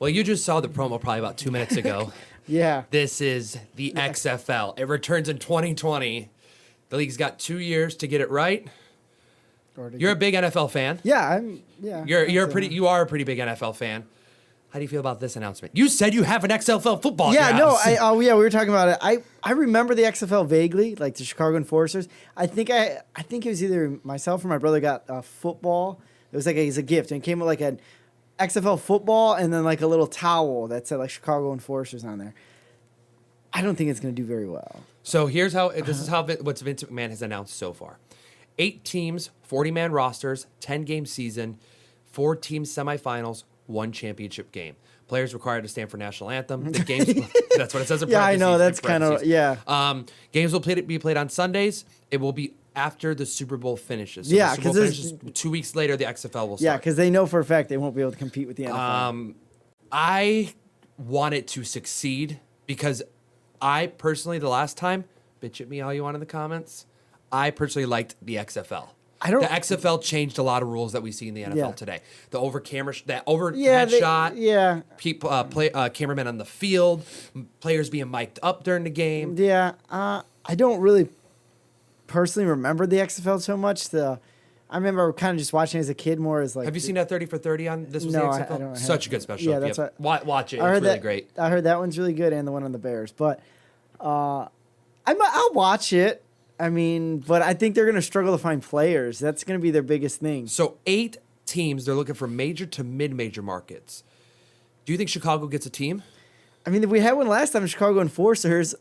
Well, you just saw the promo probably about 2 minutes ago. Yeah. This is the XFL. It returns in 2020. The league's got 2 years to get it right. You're a big NFL fan. Yeah, You are a pretty big NFL fan. How do you feel about this announcement? You said you have an XFL football. Yeah, house. we were talking about it. I remember the XFL vaguely, like the Chicago Enforcers. I think it was either myself or my brother got a football. It was like as a gift, and it came with like an XFL football and then like a little towel that said like Chicago Enforcers on there. I don't think it's going to do very well. So here's how what's Vince McMahon has announced so far. 8 teams, 40-man rosters, 10-game season, 4 team semifinals, 1 championship game. Players required to stand for national anthem. The games, that's what it says in parentheses. Yeah, I know. That's kind of, yeah. Games will be played on Sundays. It will be after the Super Bowl finishes. So yeah, because 2 weeks later, the XFL will start. Yeah, because they know for a fact they won't be able to compete with the NFL. I want it to succeed because I personally, the last time, bitch at me all you want in the comments, I personally liked the XFL. The XFL changed a lot of rules that we see in the NFL today. The overhead shot. Yeah. People, cameramen on the field, players being mic'd up during the game. Yeah. I don't really personally remember the XFL so much. I remember kind of just watching it as a kid more as like. Have you seen that 30 for 30 on this? Was no, the XFL? I don't. Such a good special. Yeah, that's what. Watch it. It's really great. I heard that one's really good and the one on the Bears, but I'll watch it. I mean, but I think they're going to struggle to find players. That's going to be their biggest thing. So 8 teams, they're looking for major to mid-major markets. Do you think Chicago gets a team? I mean, we had one last time, Chicago Enforcers.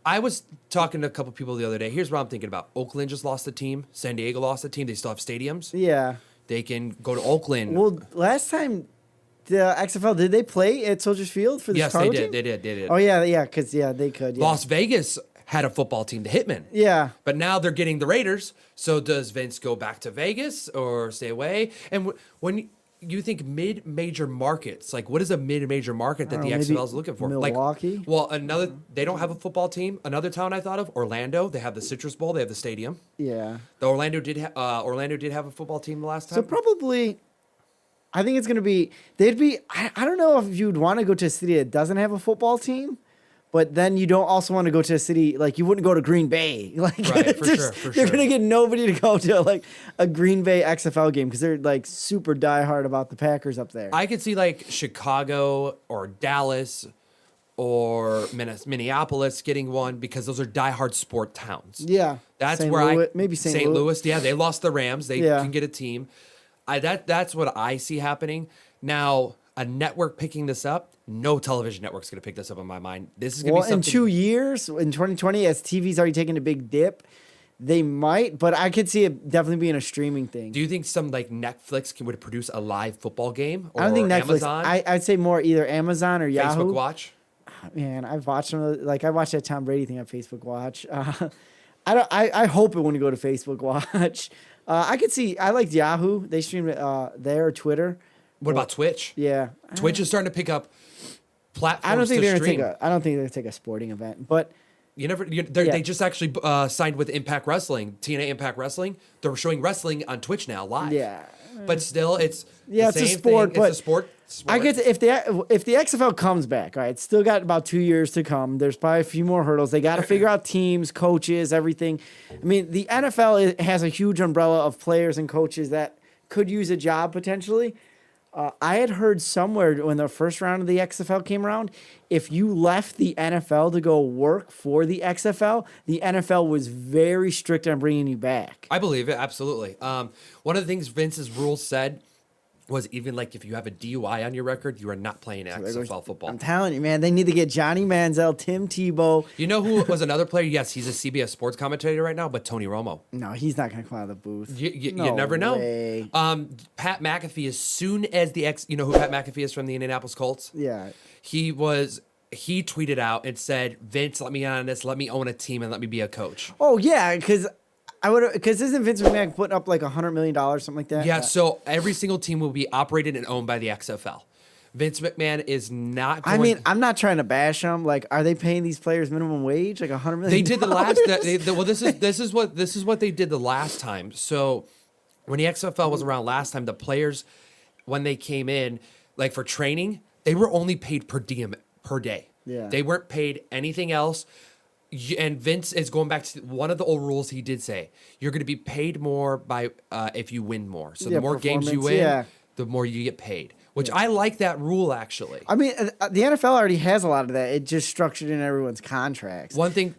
I was talking to a couple people the other day. Here's what I'm thinking about. Oakland just lost a team. San Diego lost a team. They still have stadiums. Yeah. They can go to Oakland. Well, last time the XFL, did they play at Soldiers Field for the Chicago team? They did. Oh, yeah, because, they could. Yeah. Las Vegas had a football team, the Hitmen. Yeah. But now they're getting the Raiders. So does Vince go back to Vegas or stay away? And when you think mid-major markets, like what is a mid-major market that the XFL is looking for? Milwaukee? They don't have a football team. Another town I thought of, Orlando. They have the Citrus Bowl. They have the stadium. Yeah. Orlando did have a football team the last time. So probably, I think it's going to be, I don't know if you'd want to go to a city that doesn't have a football team. But then you don't also want to go to a city, like you wouldn't go to Green Bay. Like, right, for sure. You're going to get nobody to go to like a Green Bay XFL game because they're like super diehard about the Packers up there. I could see like Chicago or Dallas or Minneapolis getting one because those are diehard sport towns. Yeah. That's St. where Louis, maybe St. Louis. Yeah, they lost the Rams. They can get a team. That's what I see happening. Now, a network picking this up, no television network's going to pick this up in my mind. This is going to be something. In 2 years, in 2020, as TV's already taken a big dip, they might, but I could see it definitely being a streaming thing. Do you think some like Netflix would produce a live football game? Or I don't think Netflix. Amazon? I'd say more either Amazon or Yahoo. Facebook Watch? Man, I've watched them. Like I watched that Tom Brady thing on Facebook Watch. I hope it wouldn't go to Facebook Watch. I could see. I liked Yahoo. They streamed it there or Twitter. What about Twitch? Yeah, Twitch is starting to pick up platforms. I don't think they're gonna take a sporting event, but they just actually signed with Impact Wrestling, TNA Impact Wrestling. They're showing wrestling on Twitch now live. Yeah, but still, it's it's a sport. It's a sport. I guess if the XFL comes back, all right, it's still got about 2 years to come. There's probably a few more hurdles. They got to figure out teams, coaches, everything. I mean, the NFL has a huge umbrella of players and coaches that could use a job potentially. I had heard somewhere when the first round of the XFL came around, if you left the NFL to go work for the XFL was very strict on bringing you back. I believe it, absolutely. One of the things Vince's rules said was even like if you have a DUI on your record, you are not playing XFL football. I'm telling you, man, they need to get Johnny Manziel, Tim Tebow. You know who was another player? Yes, he's a CBS sports commentator right now, but Tony Romo. No, he's not going to come out of the booth. You never know. Way. Pat McAfee, as soon as you know who Pat McAfee is from the Indianapolis Colts? Yeah. He tweeted out and said, Vince, let me on this, let me own a team and let me be a coach. Oh, yeah, because isn't Vince McMahon putting up like $100 million, something like that? Yeah, so every single team will be operated and owned by the XFL. Vince McMahon is not going... I mean, I'm not trying to bash them. Like, are they paying these players minimum wage? Like $100 million? They did the last... well, this is what they did the last time. So when the XFL was around last time, the players, when they came in, like for training, they were only paid per diem per day. Yeah. They weren't paid anything else. And Vince is going back to one of the old rules he did say. You're going to be paid more by if you win more. So the more games you win, the more you get paid. Which I like that rule, actually. I mean, the NFL already has a lot of that. It just structured in everyone's contracts. One thing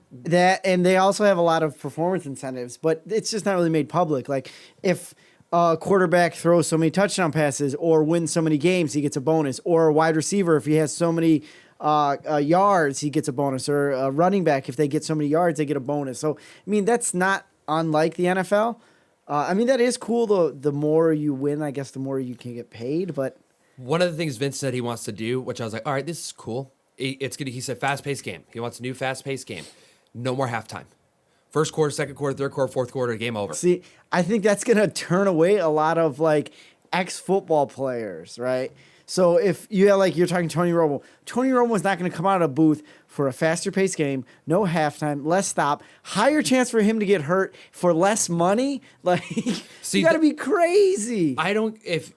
and they also have a lot of performance incentives, but it's just not really made public. Like if a quarterback throws so many touchdown passes or wins so many games, he gets a bonus. Or a wide receiver, if he has so many yards, he gets a bonus. Or a running back, if they get so many yards, they get a bonus. So, I mean, that's not unlike the NFL. I mean, that is cool. The more you win, I guess, the more you can get paid. But one of the things Vince said he wants to do, which I was like, all right, this is cool. It's good. He said fast-paced game. He wants a new fast-paced game. No more halftime. First quarter, second quarter, third quarter, fourth quarter, game over. See, I think that's going to turn away a lot of, like, ex-football players, right? So if you like, you're talking Tony Romo. Tony Romo's not going to come out of a booth for a faster paced game, no halftime, less stop, higher chance for him to get hurt for less money. Like, see, you got to be crazy. I don't. If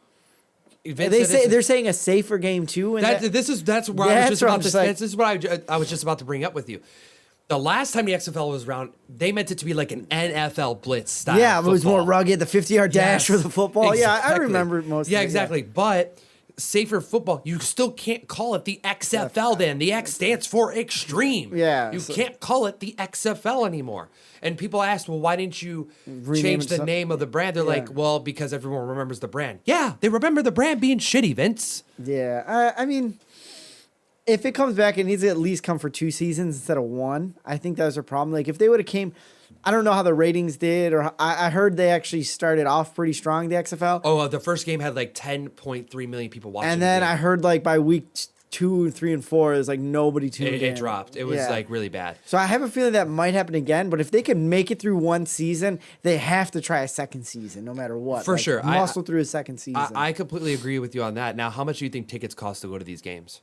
they're saying a safer game too. And that's where I was just about to. This is what I was just about to bring up with you. The last time the XFL was around, they meant it to be like an NFL blitz style. Yeah, football. It was more rugged, the 50-yard dash for the football. Exactly. Yeah, I remember most of it. Yeah, exactly. But safer football, you still can't call it the XFL then. The X stands for extreme. Yeah. You can't call it the XFL anymore. And people asked, well, why didn't you change the name of the brand? They're like, well, because everyone remembers the brand. Yeah, they remember the brand being shitty, Vince. Yeah, I mean, if it comes back, it needs to at least come for 2 seasons instead of 1. I think that was a problem. Like, if they would have came, I don't know how the ratings did, or I heard they actually started off pretty strong, the XFL. Oh, the first game had like 10.3 million people watching. And then I heard like by week 2, 3, and 4, it was like nobody tuned in. It dropped. It was like really bad. So I have a feeling that might happen again, but if they can make it through 1 season, they have to try a second season, no matter what. For sure. Muscle through a second season. I completely agree with you on that. Now, how much do you think tickets cost to go to these games?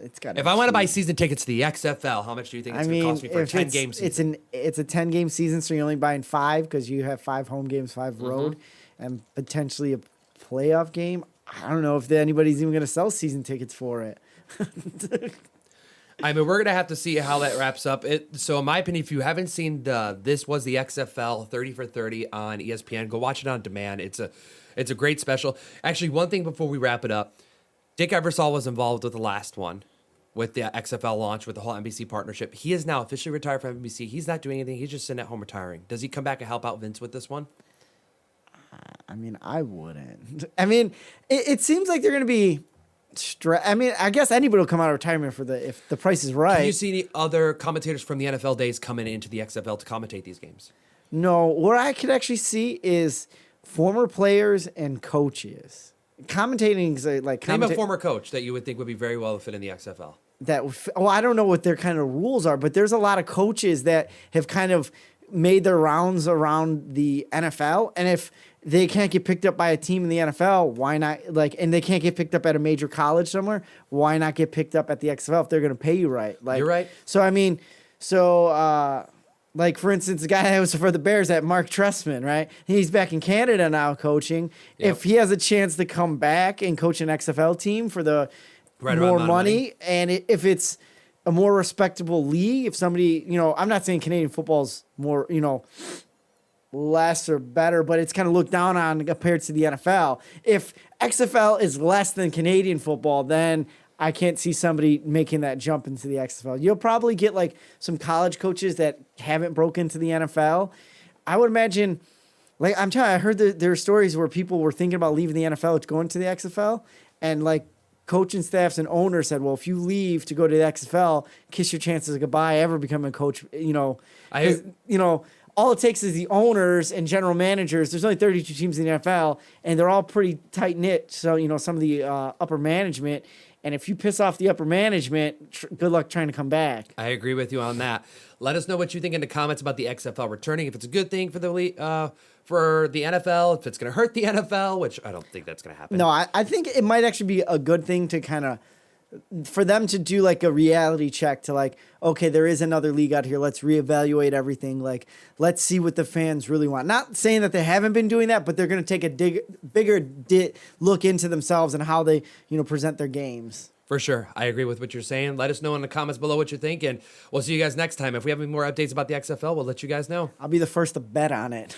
It's got. If I want to buy season tickets to the XFL, how much do you think it's going to cost me for a 10-game season? It's a 10-game season, so you're only buying 5 because you have 5 home games, 5 road, and potentially a playoff game. I don't know if anybody's even going to sell season tickets for it. I mean, we're going to have to see how that wraps up. So in my opinion, if you haven't seen This Was the XFL 30 for 30 on ESPN, go watch it on demand. It's a great special. Actually, one thing before we wrap it up. Dick Ebersol was involved with the last one, with the XFL launch, with the whole NBC partnership. He is now officially retired from NBC. He's not doing anything. He's just sitting at home retiring. Does he come back and help out Vince with this one? I mean, I wouldn't. I mean, it seems like they're going to be... I mean, I guess anybody will come out of retirement if the price is right. Do you see any other commentators from the NFL days coming into the XFL to commentate these games? No. What I could actually see is former players and coaches. Commentating is like... Name a former coach that you would think would be very well fit in the XFL. I don't know what their kind of rules are, but there's a lot of coaches that have kind of made their rounds around the NFL, and if they can't get picked up by a team in the NFL, why not? And they can't get picked up at a major college somewhere, why not get picked up at the XFL if they're going to pay you right? You're right. So I mean, like, for instance, the guy that was for the Bears, that Mark Trestman, right? He's back in Canada now coaching. Yep. If he has a chance to come back and coach an XFL team for the more money, and if it's a more respectable league, if somebody, I'm not saying Canadian football's more, less or better, but it's kind of looked down on compared to the NFL. If XFL is less than Canadian football, then I can't see somebody making that jump into the XFL. You'll probably get like some college coaches that haven't broken into the NFL. I would imagine, like I heard that there are stories where people were thinking about leaving the NFL to go into the XFL, and like coaching staffs and owners said, well, if you leave to go to the XFL, kiss your chances of goodbye ever becoming a coach. All it takes is the owners and general managers. There's only 32 teams in the NFL, and they're all pretty tight knit. So some of the upper management. And if you piss off the upper management, good luck trying to come back. I agree with you on that. Let us know what you think in the comments about the XFL returning. If it's a good thing for the NFL, if it's going to hurt the NFL, which I don't think that's going to happen. No, I think it might actually be a good thing to kind of, for them to do like a reality check to like, okay, there is another league out here. Let's reevaluate everything. Like, let's see what the fans really want. Not saying that they haven't been doing that, but they're going to take a bigger look into themselves and how they, present their games. For sure. I agree with what you're saying. Let us know in the comments below what you think, and we'll see you guys next time. If we have any more updates about the XFL, we'll let you guys know. I'll be the first to bet on it.